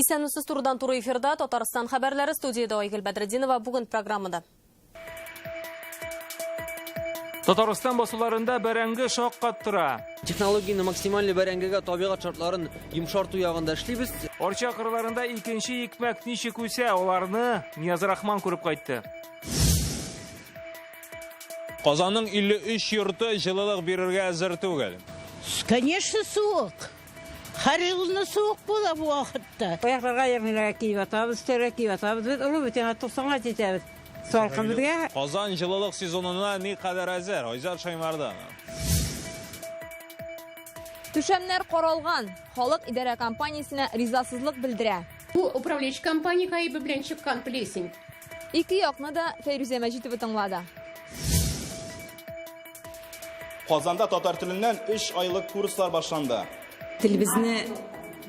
Исәнмесез турыдан туры эфирда Татарстан хәбәрләре студияда Айгөл Бәдретдинова бүген программада. Татарстан басуларында бәрәңге шаккаттыра. Технологияны максималь бәрәңгегә табигать шартларын йомшарту ягында эшлибез. Орча кырларында икенче икмәк ничек үсә, аларны Нияз Рахман күреп кайтты. Казанның 53 йорты җылылык бирергә әзер түгел. Конечно, суык. Һәр елны суык була бу вакытта. Аякларга ямиләргә киеп атабыз, тәрәк киеп атабыз. Без улы битен 90-га җитәбез. Салкын безгә. Казан җылылык сезонына ни кадәр әзер, Айзат Шаймардан. Түшәмнәр каралган. Халык идарә компаниясенә ризасызлык белдерә. Bu управляющий компания кайбы белән чыккан плесень. Ике якны да Фәйрүзә Мәҗитова тыңлады. Казанда татар теленнән 3 айлык курслар башланды. Телебезне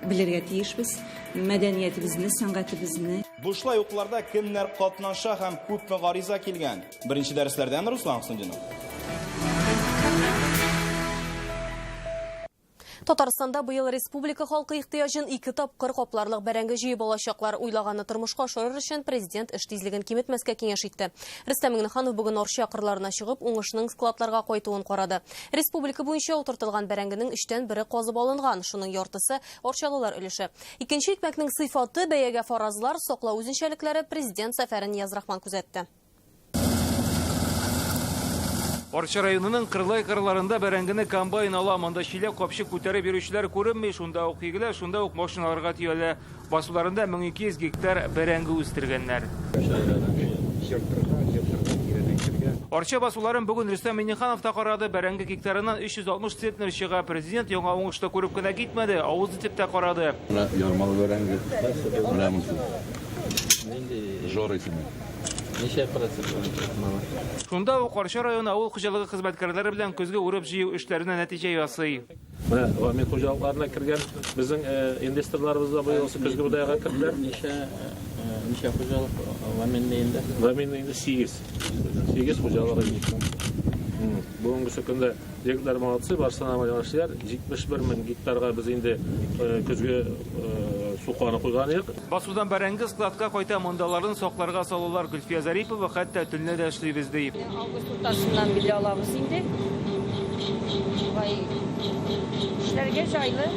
белергә тиешбез, мәдәниятебезне, сәнгатебезне. Бушлай укуларда кемнәр катнаша һәм күпме гариза килгән. Беренче дәресләрдән Руслан Хусейнов. Татарстанда быел республика халкы ихтыяҗын 2 тапкыр капларлык бәрәңге җыеп алачаклар уйлаганны тормышка ашырыр өчен президент эш тизлеген киметмәскә киңәш итте. Рөстәм Миңнеханов бүген Орча кырларына чыгып, уңышның складларга кайтуын карады. Республика буенча утыртылган бәрәңгенең 3тән 1 казып алынган, шуның яртысы орчалылар өлеше. Икенче икмәкнең сыйфаты, бәягә фаразлар, саклау үзенчәлекләре президент сәфәрен Нияз Рахман күзәтте. Орча районының кырлай кырларында бәрәңгене комбайн ала, монда чиләк капчык күтәреп йөрүчеләр күренмәй, шунда ук игеләр, шунда ук машиналарга тиялә. Басуларында 1200 гектар бәрәңге үстергәннәр. Орча басуларын бүген Рөстәм Миңнеханов та карады. Бәрәңге гектарыннан 360 центнер чыга. Президент яңа уңышты күреп кенә китмәде, авыз итеп тә карады. Ярмалы бәрәңге. Жора исеме. Шунда ук Орча районы авыл хуҗалыгы хезмәткәрләре белән көзге урып җыю эшләренә нәтиҗә ясый. Менә мен хуҗалыкларына кергән безнең инвесторларыбыз да быел көзге будайга керделәр. Ничә хуҗалык Ваменне инде? Ваменне инде 8 хуҗалыгы. Бүгенге көндә егетләр молодцы, барсына ямашлар 71 мең гектарга без инде көзге суканы куйган идек. Басудан бәрәңге складка кайта, мондаларын сакларга салулар. Гөлфия Зарипова хәтта төнлә дә эшлибез дип. Август уртасыннан биле алабыз инде. Эшләргә җайлы.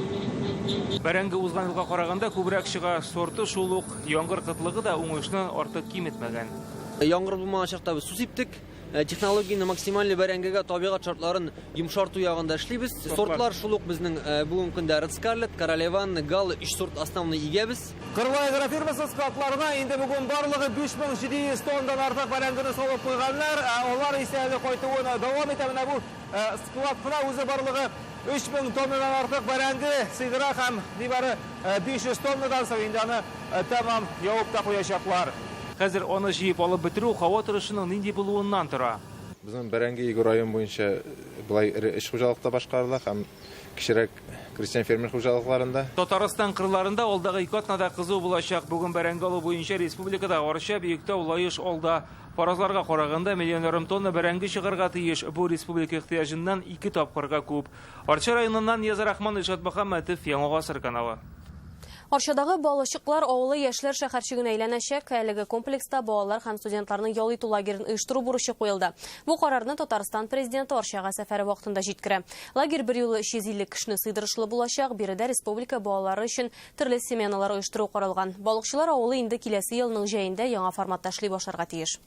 Бәрәңге узган елга караганда күбрәк чыга, сорты шул ук, яңгыр кытлыгы да уңышны артык киметмәгән. Яңгыр булмаган чакта без су сиптек. Технологияны максималь бәрәңгегә табигать шартларын йомшарту ягында эшлибез. Сортлар шул ук безнең бүген көндә Red Scarlet, Королеван, Гал 3 сорт основный игәбез. Кырлай агрофирмасы складларына инде бүген барлыгы 5700 тоннадан артык бәрәңгене салып куйганнар. Алар исә әле кайтуына дәвам итә. Менә бу складка үзе барлыгы 3000 тоннадан артык бәрәңге сыйдыра һәм нибары 500 тоннадан соң инде аны тәмам явып та куячаклар. Хәзер аны җыеп алып бетерү һава торышының нинди булуыннан тора. Безнең бәрәңге Егор район буенча булай эш хуҗалыкта башкарыла һәм кичерәк крестьян фермер хуҗалыкларында. Татарстан кырларында алдагы 2 атнада кызу булачак. Бүген бәрәңге алу буенча республикада Орча, Биектау, Лаеш алда. Фаразларга караганда миллионнарым тонна бәрәңге чыгарга тиеш. Бу республика ихтыяҗыннан 2 тапкырга күп. Орча районыннан Нияз Рахман, Илшат Мөхәммәтов, Яңа Гасыр каналы. Орчадагы балычыклар авылы яшьләр шәһәрчегенә әйләнәчәк. Әлеге комплекста балалар һәм студентларның ял итү лагерен оештыру бурычы куелды. Бу карарны Татарстан президенты Орчага сәфәре вакытында җиткерә. Лагерь бер юлы 350 кешене сыйдырышлы булачак. Биредә республика балалары өчен төрле сменалар оештыру каралган. Балыкчылар авылы инде киләсе елның җәендә яңа форматта эшли башларга тиеш.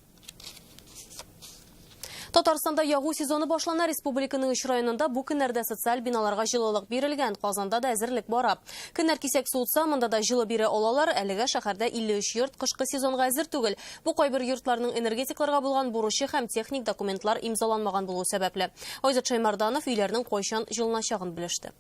Татарстанда ягу сезоны башлана. Республиканың 3 районында бу көннәрдә социаль биналарга җылылык бирелгән. Казанда да әзерлек бара. Көннәр кисәк суытса, монда да җылы бире алалар. Әлегә шәһәрдә 53 йорт кышкы сезонга әзер түгел. Бу кайбер йортларның энергетикларга булган бурычы һәм техник документлар имзаланмаган булу сәбәпле. Айзат Шаймарданов өйләрнең кайчан җылыначагын белеште.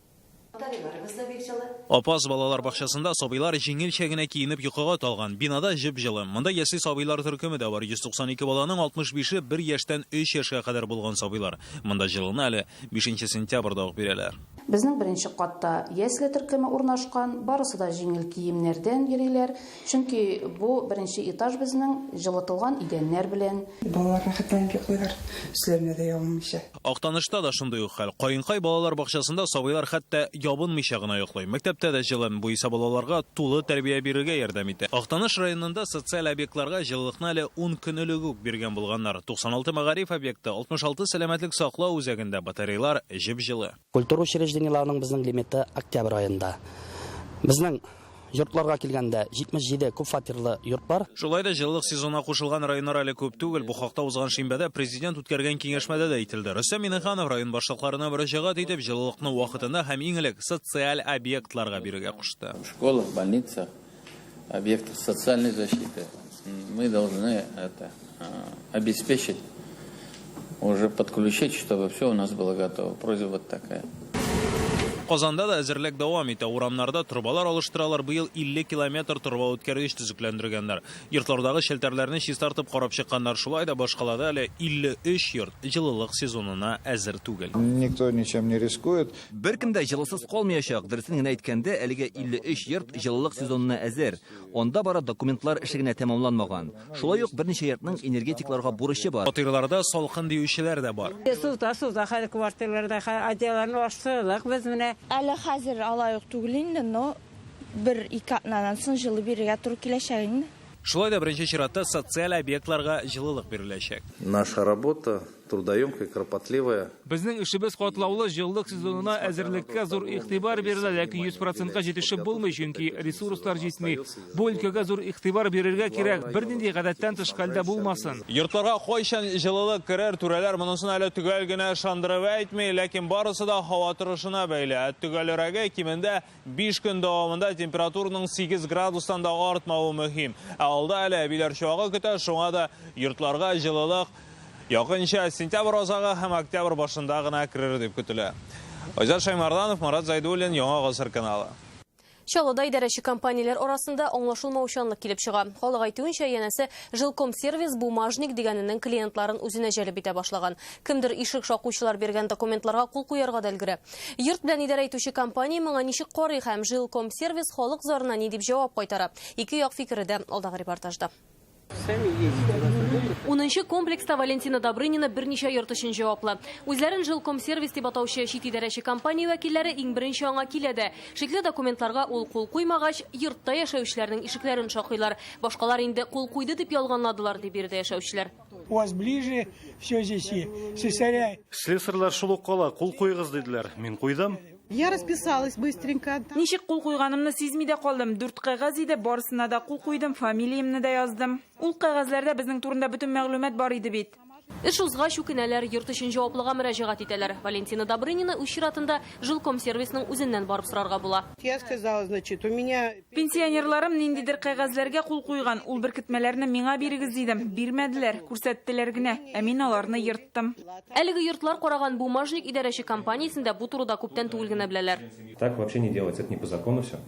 Апас балалар бакчасында сабыйлар җиңелчә генә киенеп йокыга талган. Бинада җеп-җылы. Монда яшьли сабыйлар төркеме дә бар. 192 баланың 65-е 1 яшьтән 3 яшькә кадәр булган сабыйлар. Монда җылыны әле 5 сентябрьдә ук бирәләр. Безнең беренче катта ясле төркеме урнашкан, барысы да җиңел киемнәрдән йөриләр, чөнки бу беренче этаж безнең җылытылган идәннәр белән. Балалар рәхәтләнеп йоклыйлар, өсләренә дә ябынмыйча. Актанышта да шундый ук хәл. Каенкай балалар бакчасында сабыйлар хәтта ябынмыйча гына йоклый. Мәктәптә дә җылын, бу исә балаларга тулы тәрбия бирергә ярдәм итә. Актаныш районында социаль объектларга җылылыкны әле 10 көн элек үк биргән булганнар. 96 мәгариф объекты, 66 сәламәтлек саклау үзәгендә батареялар җеп-җылы. Культура учреждениеларының безнең лимиты октябрь аенда. Безнең йортларга килгәндә 77 күп фатирлы йорт бар. Шулай да җылылык сезонына кушылган районнар әле күп түгел. Бу хакта узган шимбәдә президент үткәргән киңәшмәдә дә әйтелде. Рөстәм Миннеханов район башлыкларына мөрәҗәгать итеп җылылыкны вакытында һәм иң элек социаль объектларга бирергә кушты. В школах, больницах, объектах социальной защиты мы должны это обеспечить, уже подключить, чтобы все у нас было готово. Просьба вот такая. Казанда да әзерлек дәвам итә. Урамнарда трубалар алыштыралар. Быел 50 километр труба үткәргеч төзекләндергәннәр. Йортлардагы челтәрләрне чистартып карап чыкканнар. Шулай да башкалада әле 53 йорт җылылык сезонына әзер түгел. Никто ничем не рискует. Беркем дә җылысыз калмаячак. Дөресен генә әйткәндә, әлегә 53 йорт җылылык сезонына әзер. Онда бара документлар эше генә тәмамланмаган. Шулай ук берничә йортның энергетикларга бурычы бар. Фатирларда салкын диючеләр дә бар. Суда хәл квартирларда адяларны аштылык без менә. Әле хәзер алайык түгел инде, но бер ике атнадан соң җылы бирергә туры киләчәк инде. Шулай да беренче чиратта социаль объектларга җылылык биреләчәк. Наша работа трудоемкая, кропотливая. Безнең эшебез катлаулы, җылылык сезонына әзерлеккә зур игътибар бирелә, ләкин 100%-ка җитешеп булмый, чөнки ресурслар җитми. Бу өлкәгә зур игътибар бирергә кирәк, бернинди гадәттән тыш хәлдә булмасын. Йортларга кайчан җылылык керер, түрәләр монысын әле төгәл генә ышандырып әйтми, ләкин барысы да һава торышына бәйле. Төгәлрәге кимендә 5 көн дәвамында температураның 8 градустан да артмавы мөһим. Алда әле әбиләр чагы көтә, шуңа да йортларга җылылык якынча сентябрь азагы һәм октябрь башында гына керер дип көтелә. Айзат Шаймарданов, Марат Зайдуллин, Яңа Гасыр каналы. Чаллыда идарәче компанияләр арасында аңлашылмаучанлык килеп чыга. Халык әйтүенчә, янәсе Жилкомсервис бумажник дигәненең клиентларын үзенә җәлеп итә башлаган. Кемдер ишек шакучылар биргән документларга кул куярга да өлгерә. Йорт белән идарә итүче компания моңа ничек карый һәм Жилкомсервис халык зарына ни дип җавап кайтара. Ике як фикере дә алдагы репортажда. 10-нчы комплекста Валентина Добрынина берничә йорт өчен җаваплы. Үзләрен Жилкомсервис дип атаучы чит идарәче компания вәкилләре иң беренче аңа киләде. Шикле документларга ул кул куймагач, йортта яшәүчеләрнең ишекләрен шакыйлар. Башкалар инде кул куйды дип ялганладылар дип бирде яшәүчеләр. У вас ближе, все здесь слесаря. Слесарьлар шул ук кала, кул куйгыз диделәр. Мин куйдым. Я расписалась быстренько. Ничек кул куйганымны сизми дә калдым. 4 кәгазь иде, барысына да кул куйдым, фамилиямны да яздым. Ул кәгазьләрдә безнең турында бөтен мәгълүмат бар иде бит. Эш узгач үкенәләр, йорт өчен җаваплыга мөрәҗәгать итәләр. Валентина Добрынина үз чиратында Жилкомсервисның үзеннән барып сорарга була. Я сказала, значит, у меня... Пенсионерларым ниндидер кәгазьләргә кул куйган, ул беркетмәләрне миңа бирегез дидем. Бирмәделәр, күрсәттеләр генә. Ә мин аларны йырттым. Әлеге йортлар караган бумажник идарәче компаниясендә бу турыда күптән түгел генә беләләр. Так вообще не делается, это не по закону все.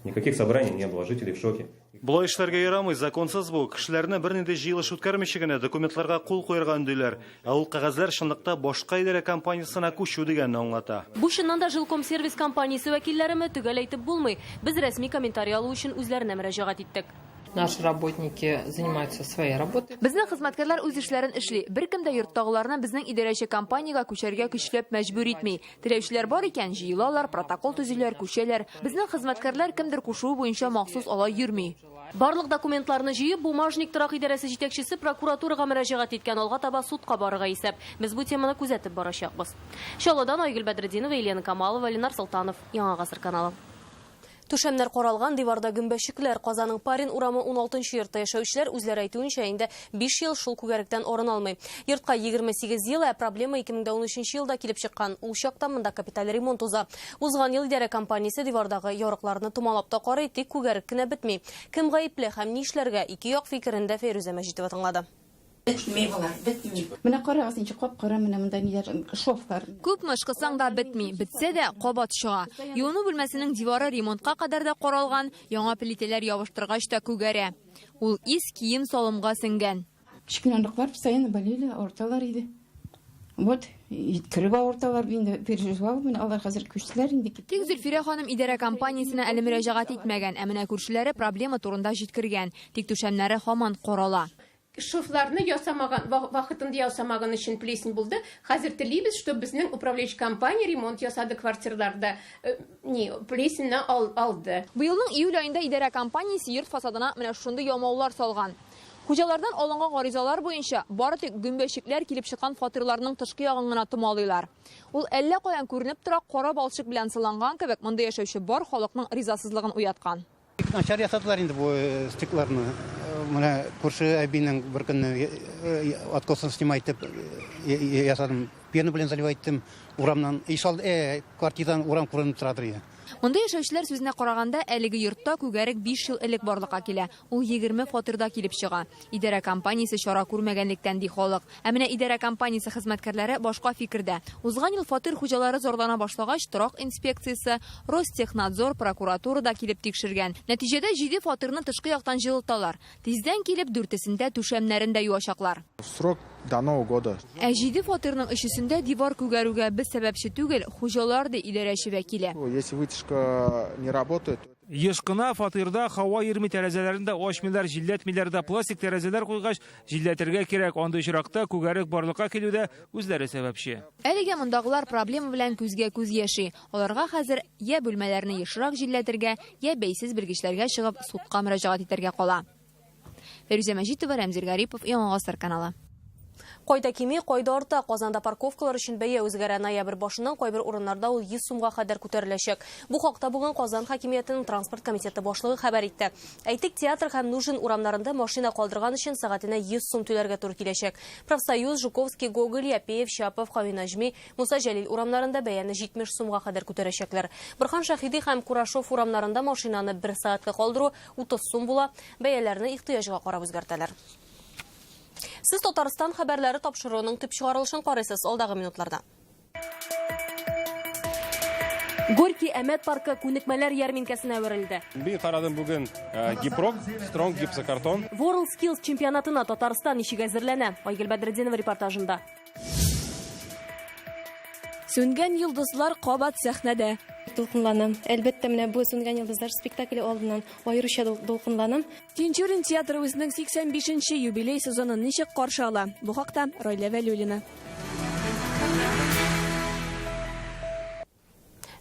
Никаких собраний не было, жители в шоке. Булай эшләргә ярамый, законсыз бу. Кешеләрне бернинди җыелыш үткәрмичә генә документларга кул куярга өндиләр. Ә ул кәгазьләр чынлыкта башка идарә компаниясына күчү дигәнне аңлата. Бу чыннан да Жилкомсервис компаниясе вәкилләреме төгәл әйтеп булмый. Без рәсми комментарий алу өчен үзләренә мөрәҗәгать иттек. Наши работники занимаются своей работой. Безнең хезмәткәрләр үз эшләрен эшли. Беркем дә йорттагыларны безнең идарәче компаниягә күчәргә көчләп мәҗбүр итми. Теләүчеләр бар икән, җыелалар, протокол төзиләр, күчәләр. Безнең хезмәткәрләр кемдер кушуы буенча махсус алай йөрми. Барлык документларны җыеп, бумажник торак идарәсе җитәкчесе прокуратурага мөрәҗәгать иткән, алга таба судка барырга исәп. Без бу теманы күзәтеп барачакбыз. Чаллыдан Айгөл Бәдретдинова, Елена Камалова, Ленар Солтанов, Яңа Гасыр каналы. Түшәмнәр каралган, диварда гөмбәчекләр. Казанның Парин урамы 16-нчы йортта яшәүчеләр үзләре әйтүенчә инде 5 ел шул күгәректән орын алмый. Йортка 28 ел, проблема 2013 елда килеп чыккан. Ул чакта монда капиталь ремонт уза. Узган ел идарә компаниясе дивардагы ярыкларны томалап та карый, тик күгәрек кенә бетми. Кем гаепле һәм ни эшләргә? Ике як фикерендә Фәйрүзә Мәҗитова тыңлады. Менә карагыз, ничек кап-кара менә монда ниләр, шовкалар. Күп мышкысаң да бетми, бетсә дә кабат чыга. Юыну бүлмәсенең дивары ремонтка кадәр дә каралган, яңа плитәләр ябыштыргач та күгәрә. Ул ис кием салымга сеңгән. Кичкенәлек бар, постоянно болели, орталар иде. Вот, кіріп ауырталар, енді переживал, мен алар қазір күштілер енді кетті. Тик Зөлфирә ханым идарә компаниясына әле мөрәҗәгать итмәгән, ә менә күршеләре проблема турында җиткергән. Тик түшәмнәре һаман карала. Шовларны ясамаган, вакытында ясамаган өчен плесень булды. Хәзер телибез, что безнең управляющий компания ремонт ясады квартираларда, плесеньне алды. Быелның июль айында идарә компаниясе йорт фасадына менә шундый ямаулар салган. Хуҗалардан алынган гаризалар буенча бары тик гөмбәчекләр килеп чыккан фатирларның тышкы ягын гына томалыйлар. Ул әллә каян күренеп тора, кара балчык белән сыланган кебек, монда яшәүче бар халыкның ризасызлыгын уяткан. Начар ясадылар инде бу стекларны. Менә күрше әбинең бер көнне откосын снимать итеп ясадым. Пены белән заливать иттем. Урамнан ишал квартирадан урам күренеп тора. Монда яшәүчеләр сүзенә караганда, әлеге йортта күгәрек 5 ел элек барлыкка килә. Ул 20 фатирда килеп чыга. Идарә компаниясе чара күрмәгәнлектән ди халык. Ә менә идарә компаниясе хезмәткәрләре башка фикердә. Узган ел фатир хуҗалары зарлана башлагач, торак инспекциясе, Ростехнадзор, прокуратурада килеп тикшергән. Нәтиҗәдә 7 фатирны тышкы яктан җылыталар. Тиздән килеп 4-сендә түшәмнәрен дә юачаклар. Срок до Нового года. Ә 7 фатирның 3-сендә дивар күгәрүгә без сәбәпче түгел, хуҗалар ди идарәче вәкиле. Если вытяжка не работает, Еш кына фатирда һава йөрми тәрәзәләрендә ачмыйлар, җилләтмиләр дә, пластик тәрәзәләр куйгач, җилләтергә кирәк. Андый очракта күгәрек барлыкка килүдә үзләре сәбәпче. Әлегә мондагылар проблема белән күзгә күз яши. Аларга хәзер я бүлмәләрне ешрак җилләтергә, я бәйсез белгечләргә чыгып судка мөрәҗәгать итәргә кала. Фәрүзә Мәҗитова, Рамзил Гарипов, Яңа Гасыр каналы. Кайда кими, кайда арта, Казанда парковкалар өчен бәя үзгәрә. Ноябрь башыннан кайбер урыннарда ул 100 сумга кадәр күтәреләчәк. Бу хакта бүген Казан хакимиятенең транспорт комитеты башлыгы хәбәр итте. Әйтик, театр һәм Нужин урамнарында машина калдырган өчен сәгатенә 100 сум түләргә туры киләчәк. Профсоюз, Жуковский, Гоголь, Япеев, Шапов, Хавинажми, Муса Җәлил урамнарында бәяне 70 сумга кадәр күтәрәчәкләр. Борхан Шаһиди һәм Курашов урамнарында машинаны 1 сәгатькә калдыру 30 сум була. Бәяләрне ихтыяҗга карап үзгәртәләр. Сез Татарстан хәбәрләре тапшыруының төп чыгарылышын карыйсыз алдагы минутларда. Горький Әмәт паркы күнекмәләр ярминкәсенә әверелде. Бик карадым бүген гипрок, стронг гипсокартон. World Skills чемпионатына Татарстан ничек әзерләнә? Айгөл Бәдретдинова репортажында. Сүнгән йолдызлар кабат сәхнәдә. Дулкынланам. Әлбәттә, менә бу Сүнгән йолдызлар спектакле алдыннан аеруча дулкынланам. Тинчурин театры үзенең 85-нче юбилей сезонын ничек каршы ала? Бу хакта Райля Вәлиуллина.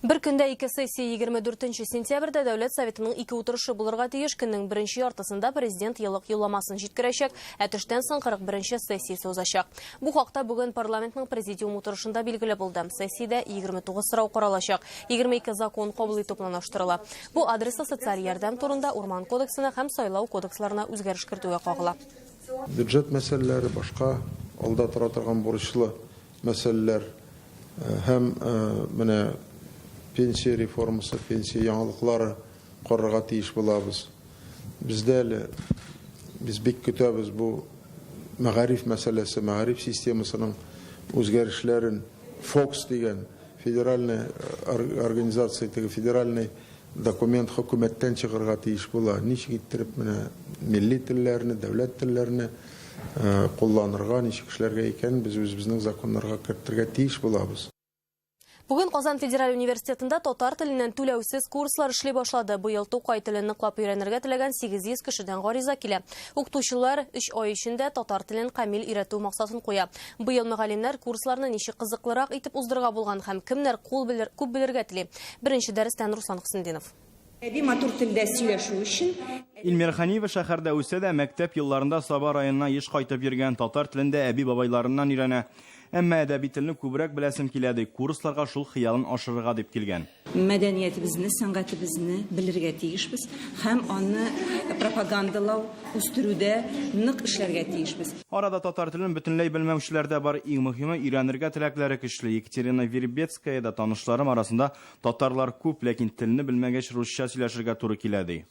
Бер көндә 2 сессия 24 сентябрьдә Дәүләт Советының 2 утырышы булырга тиеш. Көннең беренче яртысында президент еллык юлламасын җиткерәчәк, ә төштән соң 41-нче сессиясе узачак. Бу хакта бүген парламентның президиум утырышында билгеле булды. Сессиядә 29 сорау каралачак, 22 закон кабул итү планлаштырыла. Бу адреслы социаль ярдәм турында Урман кодексына һәм сайлау кодексларына үзгәреш кертүгә кагыла. Бюджет мәсьәләләре, башка алда тора торган бурычлы мәсьәләләр һәм менә пенсия реформасы, пенсия яңалыклары карарга тиеш булабыз. Бездә әле без бик көтәбез бу мәгариф мәсьәләсе, мәгариф системасының үзгәрешләрен. Фокс дигән федеральная организация, федеральный документ хөкүмәттән чыгарга тиеш була. Ничек иттереп менә милли телләрне, дәүләт телләрне кулланырга, ничек эшләргә икән без үзебезнең законнарга кертергә тиеш булабыз. Бүген Казан федераль университетында татар теленнән түләүсез курслар эшли башлады. Быел Тукай телен ныклап өйрәнергә теләгән 800 кешедән гариза килә. Укытучылар 3 ай эчендә татар телен камил өйрәтү максатын куя. Быел мөгаллимнәр курсларны ничек кызыклырак итеп уздырырга булган һәм кемнәр күп белергә тели. Беренче дәрестән Руслан Хөсендинов. Матур телдә сөйләшү өчен Илмир Хәниева шәһәрдә үсә дә мәктәп елларында Саба районына еш кайтып йөргән татар телендә әби бабайларыннан өйрәнә. Әмма әдәби телне күбрәк беләсем килә ди, курсларга шул хыялын ашырырга дип килгән. Мәдәниятебезне, сәнгатебезне белергә тиешбез һәм аны пропагандалау, үстерүдә нык эшләргә тиешбез. Арада татар телен бөтенләй белмәүчеләр дә бар, иң мөһиме өйрәнергә теләкләре көчле. Екатерина Вербецкая да танышларым арасында татарлар күп, ләкин телне белмәгәч русча сөйләшергә туры килә ди.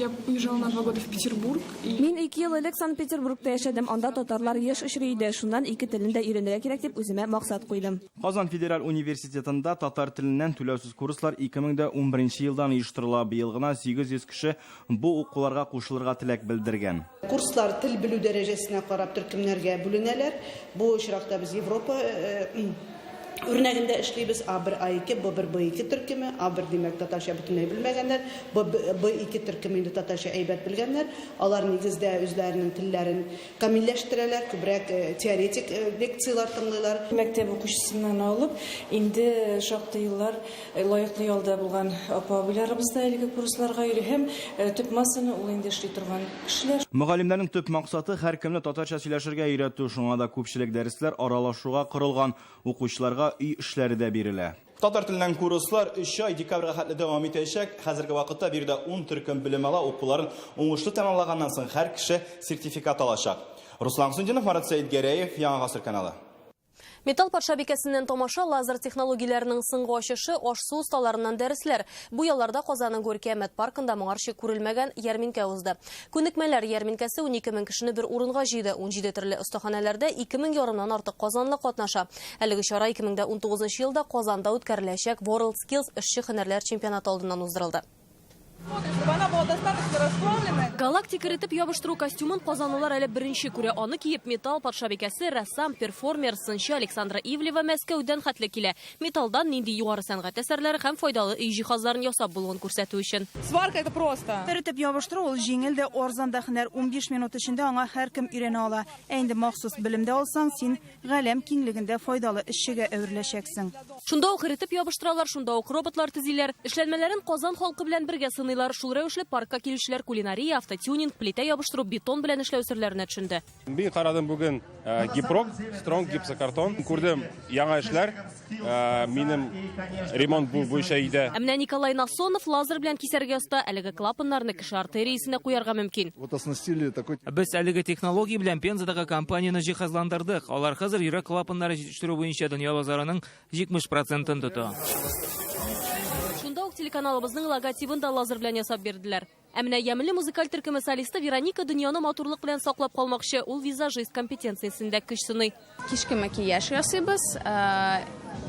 Я уезжала на 2 года в Петербург. Мин 2 ел элек Санкт-Петербургта яшәдем. Анда татарлар еш очрый иде. Шуннан 2 телендә өйрәнергә кирәк дип үземә максат куйдым. Казан федераль университетында татар теленнән түләүсез курслар 2011 елдан оештырыла. Быел гына 800 кеше бу укуларга кушылырга теләк белдергән. Курслар тел белү дәрәҗәсенә карап төркемнәргә бүленәләр. Бу очракта без Европа Үрнәгендә эшлибез A1, A2, B1, B2 төркеме, A1 димәк татарча бөтенләй белмәгәннәр, B2 төркеме инде татарча әйбәт белгәннәр. Алар нигездә үзләренең телләрен камилләштерәләр, күбрәк теоретик лекциялар тыңлыйлар. Мәктәп укучысыннан алып, инде шактый еллар лаеклы ялда булган апа-абыйларыбыз да әлеге курсларга йөри һәм төп массаны ул инде эшли торган кешеләр. Мөгаллимнәрнең төп максаты һәркемне татарча сөйләшергә өйрәтү, шуңа да күпчелек дәресләр аралашуга корылган, укучыларга үй эшләре дә бирелә. Татар теленнән курслар 3 ай декабрьгә хәтле дәвам итәчәк. Хәзерге вакытта биредә 10 төркем белем ала, укуларын уңышлы тәмамлаганнан соң һәр кеше сертификат алачак. Руслан Сундинов, Марат Сәйдгәрәев, Яңа Гасыр каналы. Металл патшабикәсеннән тамаша, лазер технологияләренең соңгы ачышы, аш-су осталарыннан дәресләр. Бу елларда Казанның Күркәмәт паркында моңарчы күрелмәгән ярминкә узды. Күнекмәләр ярминкәсе 12 мең кешене бер урынга җыйды. 17 төрле остаханәләрдә 2 мең ярымнан артык казанлы катнаша. Әлеге чара 2019 елда Казанда үткәреләчәк World Skills эшче һөнәрләр чемпионаты алдыннан уздырылды. Галактика ритеп ябыштыру костюмын казанлылар әле беренче күрә. Аны киеп металл патшабикәсе, рәссам, перформер, сынчы Александра Ивлева Мәскәүдән хәтле килә. Металлдан нинди югары сәнгать әсәрләре һәм файдалы өй җиһазларын ясап булуын күрсәтү өчен. Сварка это просто. Ритеп ябыштыру ул җиңел дә, арзан да һөнәр. 15 минут эчендә аңа һәркем өйрәнә ала. Инде махсус белемдә алсаң, син галәм киңлегендә файдалы эшчегә әвереләчәксең. Шунда ук ритеп ябыштыралар, шунда ук роботлар төзиләр. Эшләнмәләрен Казан халкы белән бергә сынылар. Шул рәвешле паркка килүчеләр кулинария, автотюнинг, плита ябыштыру, бетон белән эшләү серләренә төшенде. Бик карадым бүген гипрок, стронг гипсокартон. Күрдем яңа эшләр. Минем ремонт бу буенча идә. Менә Николай Насонов лазер белән кисәргә оста, әлеге клапаннарны кеше артериясенә куярга мөмкин. Без әлеге технология белән Пензадагы компанияны җиһазландырдык. Алар хәзер йөрәк клапаннары җитештерү буенча дөнья базарының 70% тота. Шунда ук телеканалыбызның логотипын да лазер белән ясап бирделәр. Менә ямьле музыкаль төркеме солисты Вероника дөньяны матурлык белән саклап калмакчы. Ул визажист компетенциясендә көч сыный. Кичке макияж ясыйбыз,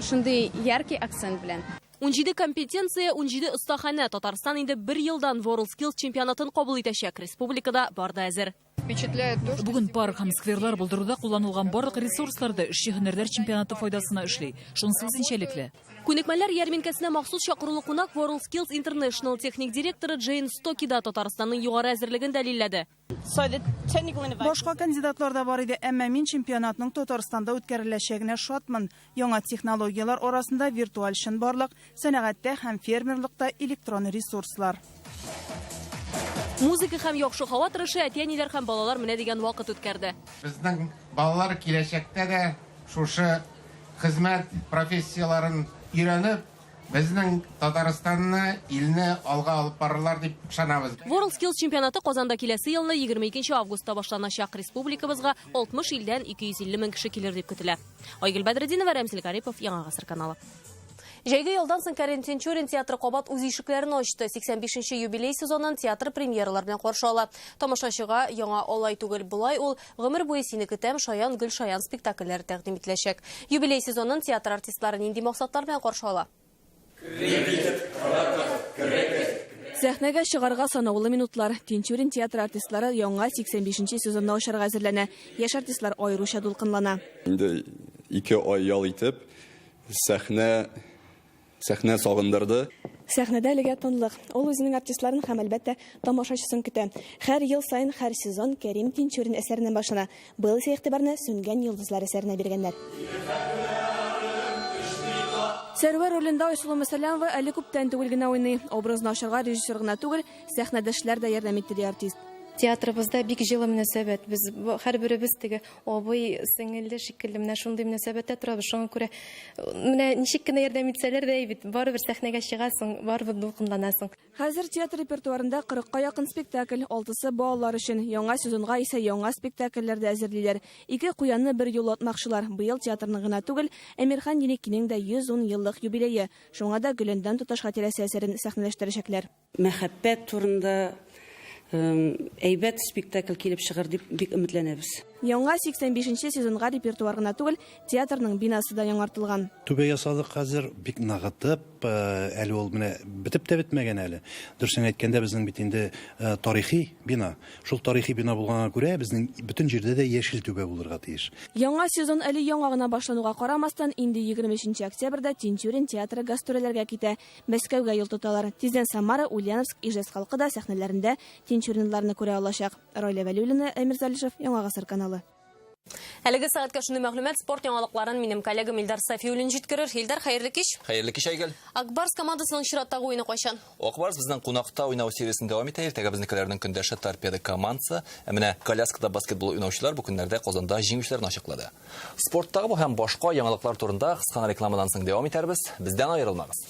шундый яркий акцент белән. 17 компетенция, 17 остаханә. Татарстан инде 1 елдан World Skills чемпионатын кабул итәчәк. Республикада барда әзер. Бүген парк һәм скверлар булдыруда кулланылган барлык ресурсларда эшче һөнәрләр чемпионаты файдасына эшли. Шунысы үзенчәлекле. Күнекмәләр ярминкәсенә махсус чакырылу кунак World Skills International техник директоры Джейн Стокида Татарстанның югары әзерлеген дәлилләде. Башка кандидатлар да бар иде, әмма мин чемпионатның Татарстанда үткәреләчәгенә шатмын. Яңа технологиялар арасында виртуаль чынбарлык, сәнәгатьтә һәм фермерлыкта электрон ресурслар. Музыка һәм яхшы һава торышы әтиәниләр һәм балалар менә дигән вакыт үткәрде. Безнең балалар киләчәктә дә шушы хезмәт профессияларын өйрәнеп, безнең Татарстанны, илне алга алып барырлар дип ышанабыз. World Skills чемпионаты Казанда киләсе елны 22 августта башланачак. Республикабызга 60 илдән 250 мең кеше килер дип көтелә. Айгөл Бәдретдинова, Рәмзил Гарипов, Яңа Гасыр каналы. Җәйге ялдан соң Кәрим Тинчурин театры кабат үз ишекләрен ачты. 85-нче юбилей сезонын театр премьералар белән каршы ала. Тамашачыга яңа алай түгел булай ул гомер буе сине көтәм Шаян Гөл Шаян спектакльләре тәкъдим ителәчәк. Юбилей сезонын театр артистлары нинди максатлар белән каршы ала? Сәхнәгә чыгарга санаулы минутлар. Тинчурин театр артистлары яңа 85-нче сезонны ачарга әзерләнә. Яшь артистлар аеруча дулкынлана. Инде 2 ай ял итеп сәхнә сагындырды. Сәхнәдә әлегә тынлык. Ул үзенең артистларын һәм әлбәттә тамашачысын көтә. Һәр ел сайын һәр сезон Кәрим Тинчурин әсәреннән башлана. Быел исә игътибарны Сүнгән йолдызлар әсәренә биргәннәр. Сәрвәр ролендә Айсылу Мәсәләмова әле күптән түгел генә уйный. Образны ачарга режиссер гына түгел, сәхнәдәшләр дә ярдәм итте ди артист. Театрыбызда бик җылы мөнәсәбәт. Без һәрберебез теге абый, сеңелле шикелле менә шундый мөнәсәбәттә торабыз. Шуңа күрә менә ничек кенә ярдәм итсәләр дә бит барыбер сәхнәгә чыгасың, барыбер дулкынланасың. Хәзер театр репертуарында 40-ка якын спектакль, 6-сы балалар өчен. Яңа сезонга исә яңа спектакльләрдә әзерлиләр. 2 куянны бер юл атмакчылар. Быел театрның гына түгел, Әмирхан Еникинең дә 110 еллык юбилее. Шуңа да Гөләндән тоташ хатирәсе әсәрен сәхнәләштерәчәкләр. Мәхәббәт турында әйбәт спектакль килеп чыгыр дип бик өметләнәбез. Яңа 85-нче сезонга репертуар гына түгел, театрның бинасы да яңартылган. Түбә ясалык хәзер бик нагытып, әле ул менә битеп тә бетмәгән әле. Дөресен әйткәндә, безнең бит инде тарихи бина. Шул тарихи бина булганга күрә, безнең бөтен җирдә дә яшел түбә булырга тиеш. Яңа сезон әле яңа гына башлануга карамастан, инде 23 октябрьдә Тинчурин театры гастрольләргә китә. Мәскәүгә юл тоталар. Тиздән Самара, Ульяновск, Ижевск халкы да сәхнәләрендә Тинчуринларны күрә алачак. Раиля Вәлиуллина, Әмир Залишев, Яңа гасыр каналы. Әлеге сәгатькә шундый мәгълүмат спорт яңалыкларын минем коллегам Илдар Сафиуллин җиткерер. Илдар, хәерле кич. Хәерле кич, Айгөл. Акбарс командасының чираттагы уены кайчан? Акбарс безнең кунакта уйнау сериясен дәвам итә. Иртәгә безнекеләрнең көндәше Торпеда командасы, менә коляскада баскетбол уйнаучылар бу көннәрдә Казанда җиңүчеләрне ачыклады. Спорттагы бу һәм башка яңалыклар турында кыска рекламадан соң дәвам итәрбез. Бездән аерылмагыз.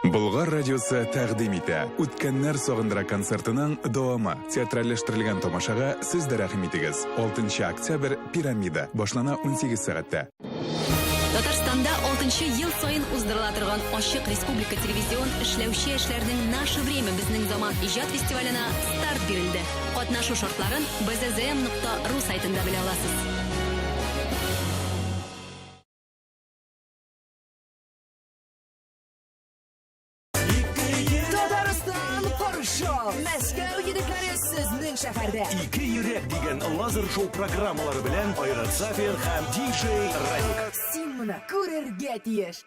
Болгар радиосы тәкъдим итә. Үткәннәр сагындыра концертының дәвамы. Театральләштірілген тамашага сез дә рәхим итегез. 6 октябрь пирамида. Башлана 18 сәгатьтә. Татарстанда 6 ел сайын уздырыла торган Ачык Республика телевизион эшләүче эшләрнең «Наше время» безнең заман иҗат фестиваленә старт бирелде. Катнашу шартларын bzzm.ru сайтында белә аласыз. Мәскәү егетләре сезнең шәһәрдә. 2 йөрәк дигән лазер шоу программалары белән Айрат Сафин һәм DJ Радик. Син моны күрергә тиеш.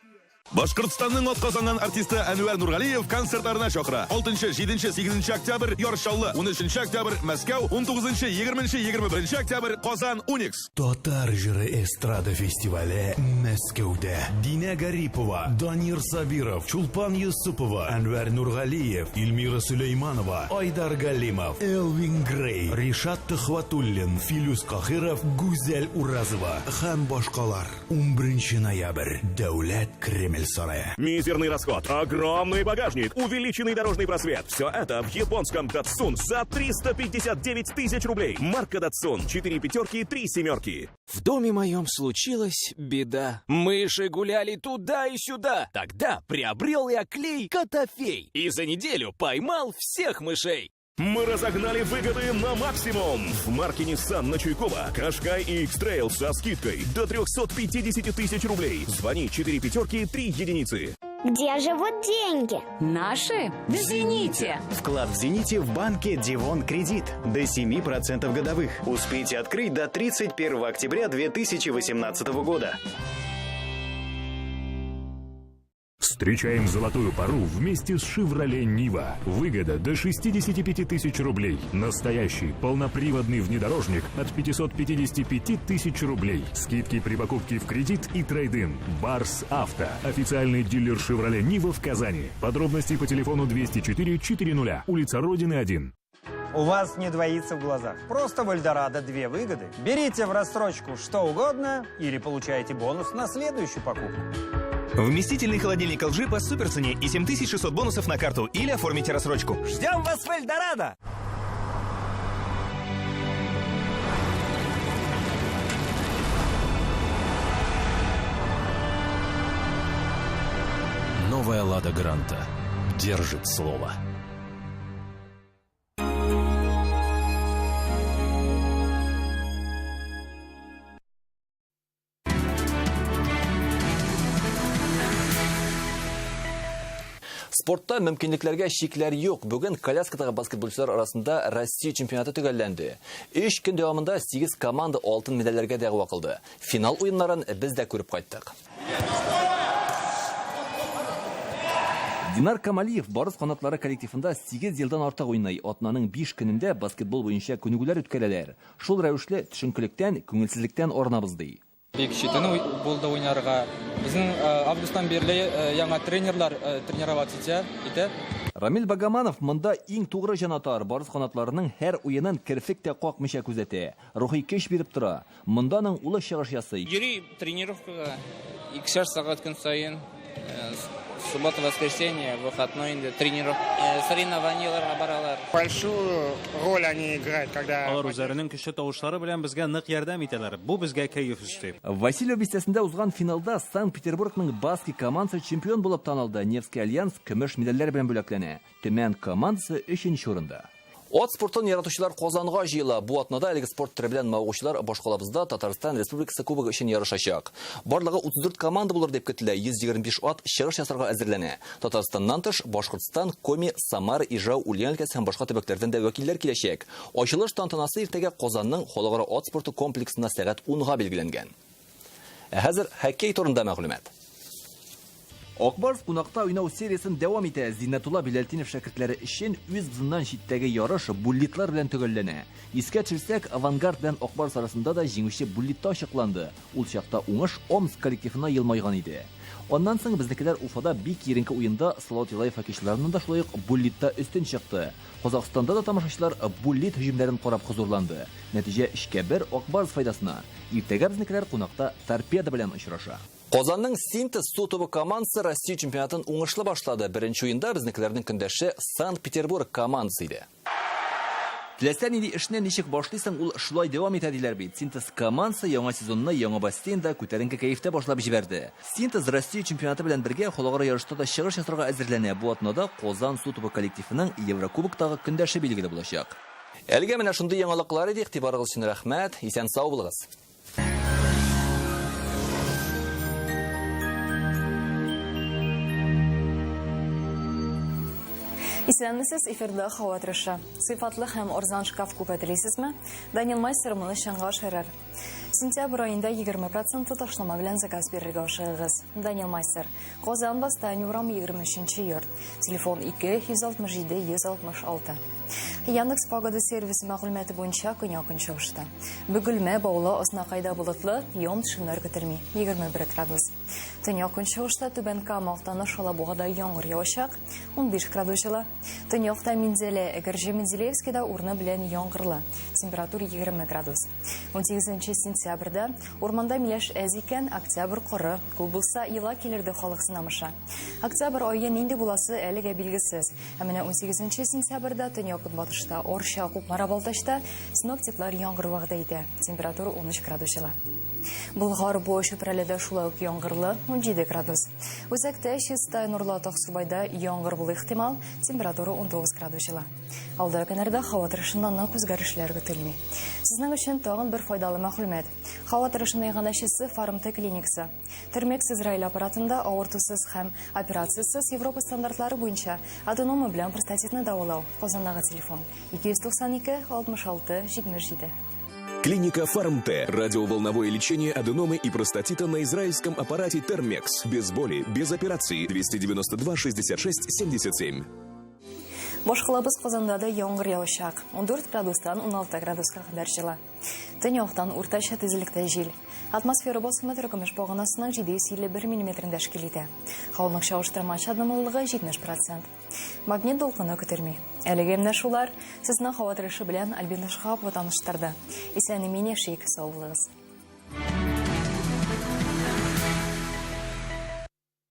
Башкортстанның атказанган артисты Әнвәр Нургалиев концертларына чакыра. 6, 7, 8 октябрь Яршаллы, 13 октябрь Мәскәү, 19, 20, 21 октябрь Казан Уникс. Татар җыры эстрада фестивале Мәскәүдә. Динә Гарипова, Данир Сабиров, Чулпан Юсупова, Әнвәр Нургалиев, Илмира Сулейманова, Айдар Галимов, Элвин Грей, Ришат Төхватуллин, Филүс Кахиров, Гүзәл Уразова һәм башкалар. 11 ноябрь Дәүләт Кремль сарае. Мизерный расход, огромный багажник, увеличенный дорожный просвет. Все это в японском Datsun за 359 тысяч рублей. Марка Datsun 4 пятерки, 3 семерки. В доме моем случилась беда. Мыши гуляли туда и сюда. Тогда приобрел я клей Котофей. И за неделю поймал всех мышей. Мы разогнали выгоды на максимум. В марке Nissan на Чуйкова Qashqai и X-Trail со скидкой до 350 тысяч рублей. Звони 4 пятерки, 3 единицы. Где живут деньги? Наши? В «Зените». Вклад в «Зените» в банке Дивон Кредит. До 7% годовых. Успейте открыть до 31 октября 2018 года. Встречаем золотую пору вместе с Chevrolet Niva. Выгода до 65 тысяч рублей. Настоящий полноприводный внедорожник от 555 тысяч рублей. Скидки при покупке в кредит и трейд-ин. Барс Авто. Официальный дилер Chevrolet Niva в Казани. Подробности по телефону 204 400. Улица Родины, 1. У вас не двоится в глазах. Просто в Эльдорадо 2 выгоды. Берите в рассрочку что угодно или получаете бонус на следующую покупку. Вместительный холодильник LG по суперцене и 7600 бонусов на карту или оформите рассрочку. Ждем вас в Эльдорадо! Новая «Лада Гранта» держит слово. Спортта мөмкинлекләргә шикләр юк. Бүген коляскадагы баскетболчылар арасында Россия чемпионаты төгәлләнде. 3 көн дәвамында 8 команда алтын медальләргә дәгъва кылды. Финал уеннарын без дә күреп кайттык. Динар Камалиев Барыс канатлары коллективында 8 елдан артык уйный. Атнаның 5 көнендә баскетбол буенча күнегүләр үткәрәләр. Шул рәвешле төшенкелектән, күңелсезлектән арынабыз ди. Бик читене булды уйнарга. Безнең августан бирле яңа тренерлар тренировать итә. Рамил Багаманов монда иң тугры җанатар Барыс канатларының һәр уенын керфек тә какмыйча күзәтә. Рухи көч биреп тора. Монданың улы чыгыш ясый. Йөри тренировкага 2 сәгать көн сайын. Суббота-воскресенье, выходной, тренировка, соревнования баралар. Большую роль они играют, когда... Алар үзләренең көчле тавышлары белән безгә нык ярдәм итәләр. Бу безгә кәеф өсти. Василий бистәсендә узган финалда Санкт-Петербургның Баски командасы чемпион булып танылды. Невский альянс көмеш медальләр белән бүләкләнә. Төмән командасы 3нче урында. От спортын яратучылар Казанга җыела. Бу атнада әлеге спорт төре белән мавыгучылар башкалабызда Татарстан Республикасы Кубогы өчен ярышачак. Барлыгы 34 команда булыр дип көтелә. 125 ат чыгыш ясарга әзерләнә. Татарстаннан тыш Башкортстан, Коми, Самар, Ижау, Ульян өлкәсе һәм башка төбәкләрдән дә вәкилләр киләчәк. Ачылыш тантанасы иртәгә Казанның халыкара ат спорты комплексына сәгать 10-га билгеләнгән. Хәзер хоккей турында мәгълүмат. Акбарс кунакта уйнау сериясын дәвам итә. Зиннатулла Биләлтинов шәкертләре өчен үз бызыннан читтәге ярыш буллитлар белән төгәлләнә. Искә төшерсәк, Авангард белән Акбарс арасында да җиңүче буллитта ачыкланды. Ул чакта уңыш Омск коллективына елмайган иде. Аннан соң безнекеләр Уфада бик еренке уенда Салават Юлаев хоккейчыларының да шулай ук буллитта өстен чыкты. Казакъстанда да тамашачылар буллит һөҗүмнәрен карап хозурланды. Нәтиҗә 3-1 Акбарс файдасына. Иртәгә безнекеләр кунакта Торпеда белән очраша. Казанның Синтез су тубы командасы Россия чемпионатын уңышлы башлады. Беренче уенда безнекеләрнең көндәше Санкт-Петербург командасы иде. Теләсә нинди эшне ничек башлыйсың, ул шулай дәвам итә диләр бит. Синтез командасы яңа сезонны яңа бассейнда күтәренке кәефтә башлап җибәрде. Синтез Россия чемпионаты белән бергә халыкара ярышта да чыгыш ясарга әзерләнә. Бу атнада Казан су тубы коллективының Еврокубоктагы көндәше билгеле булачак. Әлегә менә шундый яңалыклар иде. Игътибарыгыз өчен рәхмәт. Исән сау булыгыз. Исәнмесез, эфирда һава торышы. Сыйфатлы һәм арзан шкаф күпәтелисезме? Данил Майстер моны чаңга ашырыр. Сентябрь айында 20% ташлама белән заказ бирергә ашыгыз. Данил Майстер, Казан Бастань урам 23-нче йорт. Телефон 267-166. Яндекс погода сервисы мәгълүматы буенча көньяк чыгышта. Бөгелмә, Баулы, Аснакайда булытлы, ян-төшемнәр көтелми. 21 градус. Төньяк чыгышта Түбән Кама, Актаныш, Алабугада яңгыр явачак. 15 градус җылы. Төньякта Минзәлә, Әгәрҗе, Мензелевскида урны белән яңгырлы. Температура 20 градус. 18 сентябрьдә урманда миләш әз икән, октябрь коры. Күп булса, ела килерде халык сынамыша. Октябрь ае нинди буласы әлегә билгесез. Ә менә 18 сентябрьдә төньяк батышта, Орша, Кукмара, Балтачта синоптиклар яңгыр вәгъдә итә. Температура 13 градус җылы. Болгар буе чүпрәледә шулай ук яңгырлы 17 градус. Үзәктә Чистай, Нурлат, Аксубайда яңгыр булу ихтимал, температура 19 градус җылы. Алда көннәрдә һава торышында нык үзгәрешләр көтелми. Сезнең өчен тагын бер файдалы мәгълүмат. Һава торышын яңанашысы Фармте клиникасы. Термекс Израиль аппаратында авыртусыз һәм операциясыз Европа стандартлары буенча аденома белән простатитны дәвалау. Казандагы телефон 292 66 77. Клиника Фармте. Радиоволновое лечение аденомы и простатита на израильском аппарате Термекс. Без боли, без операции. 292 66 77. Башкалабыз Казанда да яңгыр явачак. 14 градустан 16 градуска кадәр җылы. Төньяктан уртача тизлектә җил. Атмосфера басымы төркемеш баганасының 751 мм тәшкил итә. Һаваның чагыштырмача дымлылыгы 70%. Магнит дулкыны көтелми. Әлегә менә шулар сезнең һава торышы белән Альбина Шахапова таныштырды. Исән-имин яшик, сау булыгыз.